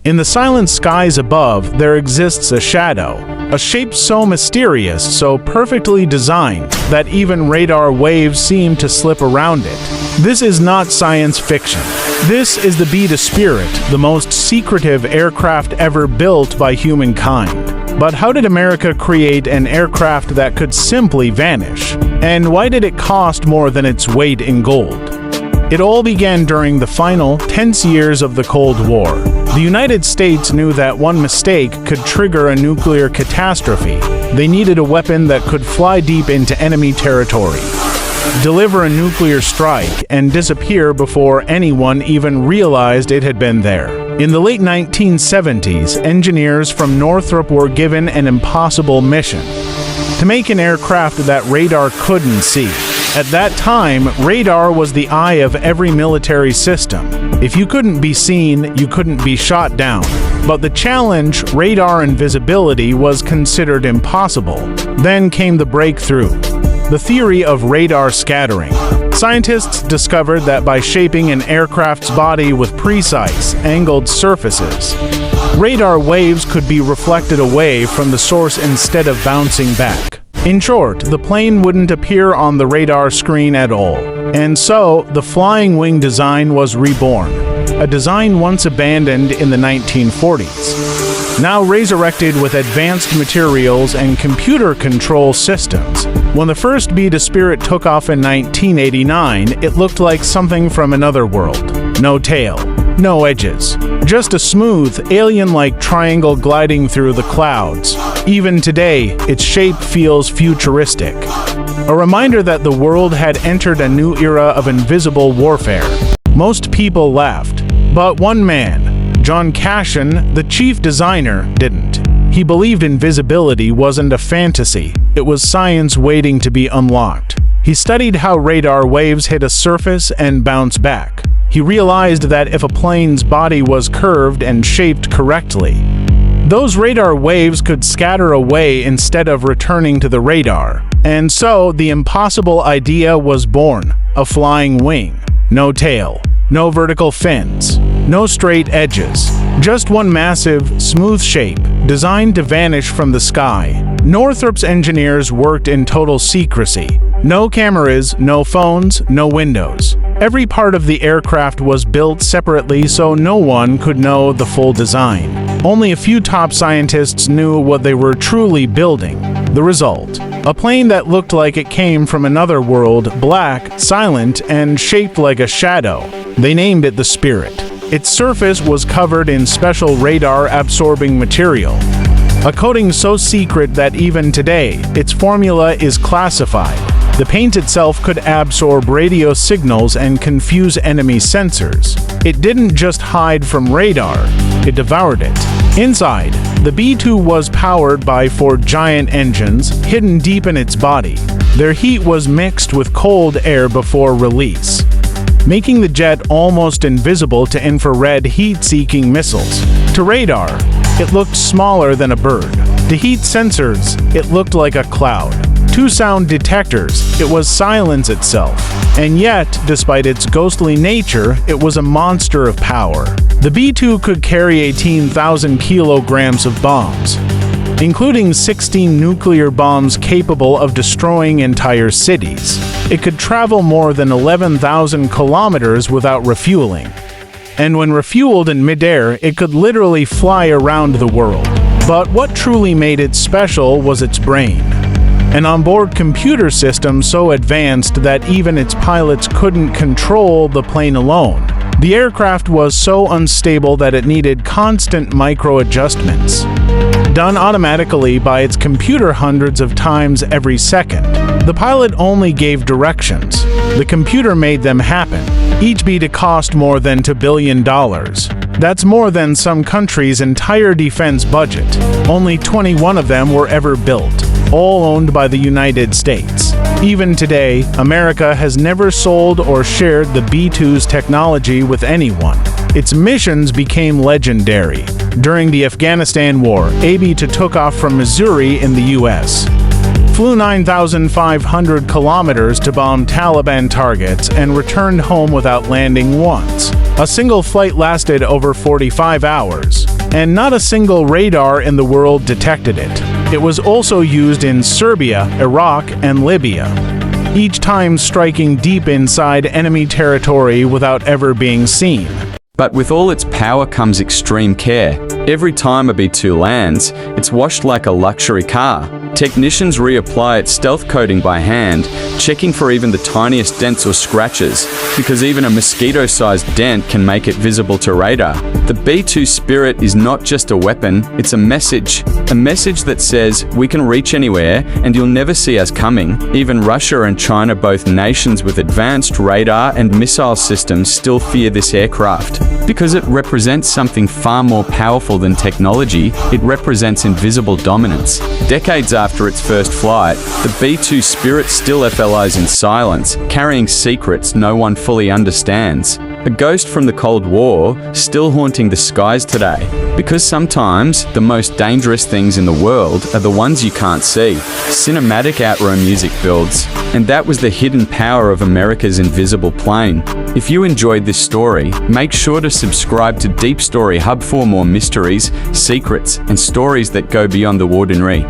In the silent skies above, there exists a shadow, a shape so mysterious, so perfectly designed, that even radar waves seem to slip around it. This is not science fiction. This is the B-2 Spirit, the most secretive aircraft ever built by humankind. But how did America create an aircraft that could simply vanish? And why did it cost more than its weight in gold? It all began during the final, tense years of the Cold War. The United States knew that one mistake could trigger a nuclear catastrophe. They needed a weapon that could fly deep into enemy territory, deliver a nuclear strike, and disappear before anyone even realized it had been there. In the late 1970s, engineers from Northrop were given an impossible mission: to make an aircraft that radar couldn't see. At that time, radar was the eye of every military system. If you couldn't be seen, you couldn't be shot down. But the challenge, radar invisibility, was considered impossible. Then came the breakthrough: the theory of radar scattering. Scientists discovered that by shaping an aircraft's body with precise, angled surfaces, radar waves could be reflected away from the source instead of bouncing back. In short, the plane wouldn't appear on the radar screen at all. And so, the flying wing design was reborn, a design once abandoned in the 1940s, now resurrected with advanced materials and computer control systems. When the first B-2 Spirit took off in 1989, it looked like something from another world. No tail, no edges, just a smooth, alien-like triangle gliding through the clouds. Even today, its shape feels futuristic, a reminder that the world had entered a new era of invisible warfare. Most people laughed, but one man, John Cashin, the chief designer, didn't. He believed invisibility wasn't a fantasy, it was science waiting to be unlocked. He studied how radar waves hit a surface and bounce back. He realized that if a plane's body was curved and shaped correctly, those radar waves could scatter away instead of returning to the radar. And so the impossible idea was born: a flying wing. No tail, no vertical fins, no straight edges, just one massive, smooth shape, designed to vanish from the sky. Northrop's engineers worked in total secrecy. No cameras, no phones, no windows. Every part of the aircraft was built separately so no one could know the full design. Only a few top scientists knew what they were truly building. The result: a plane that looked like it came from another world, black, silent, and shaped like a shadow. They named it the Spirit. Its surface was covered in special radar-absorbing material, a coating so secret that even today, its formula is classified. The paint itself could absorb radio signals and confuse enemy sensors. It didn't just hide from radar, it devoured it. Inside, the B-2 was powered by 4 giant engines hidden deep in its body. Their heat was mixed with cold air before release, making the jet almost invisible to infrared heat-seeking missiles. To radar, it looked smaller than a bird. To heat sensors, it looked like a cloud. To sound detectors, it was silence itself. And yet, despite its ghostly nature, it was a monster of power. The B-2 could carry 18,000 kilograms of bombs, including 16 nuclear bombs capable of destroying entire cities. It could travel more than 11,000 kilometers without refueling. And when refueled in midair, it could literally fly around the world. But what truly made it special was its brain. An onboard computer system so advanced that even its pilots couldn't control the plane alone. The aircraft was so unstable that it needed constant micro-adjustments, done automatically by its computer hundreds of times every second. The pilot only gave directions. The computer made them happen. Each B-2 cost more than $2 billion. That's more than some countries' entire defense budget. Only 21 of them were ever built, all owned by the United States. Even today, America has never sold or shared the B-2's technology with anyone. Its missions became legendary. During the Afghanistan War, A-B-2 took off from Missouri in the U.S., flew 9,500 kilometers to bomb Taliban targets, and returned home without landing once. A single flight lasted over 45 hours, and not a single radar in the world detected it. It was also used in Serbia, Iraq, and Libya, each time striking deep inside enemy territory without ever being seen. But with all its power comes extreme care. Every time a B-2 lands, it's washed like a luxury car. Technicians reapply its stealth coating by hand, checking for even the tiniest dents or scratches, because even a mosquito-sized dent can make it visible to radar. The B-2 Spirit is not just a weapon, it's a message that says, we can reach anywhere and you'll never see us coming. Even Russia and China, both nations with advanced radar and missile systems, still fear this aircraft. Because it represents something far more powerful than technology, it represents invisible dominance. Decades after its first flight, the B-2 Spirit still FLIs in silence, carrying secrets no one fully understands. A ghost from the Cold War, still haunting the skies today. Because sometimes, the most dangerous things in the world are the ones you can't see. Cinematic outrow music builds. And that was the hidden power of America's invisible plane. If you enjoyed this story, make sure to subscribe to Deep Story Hub for more mysteries, secrets, and stories that go beyond the ordinary.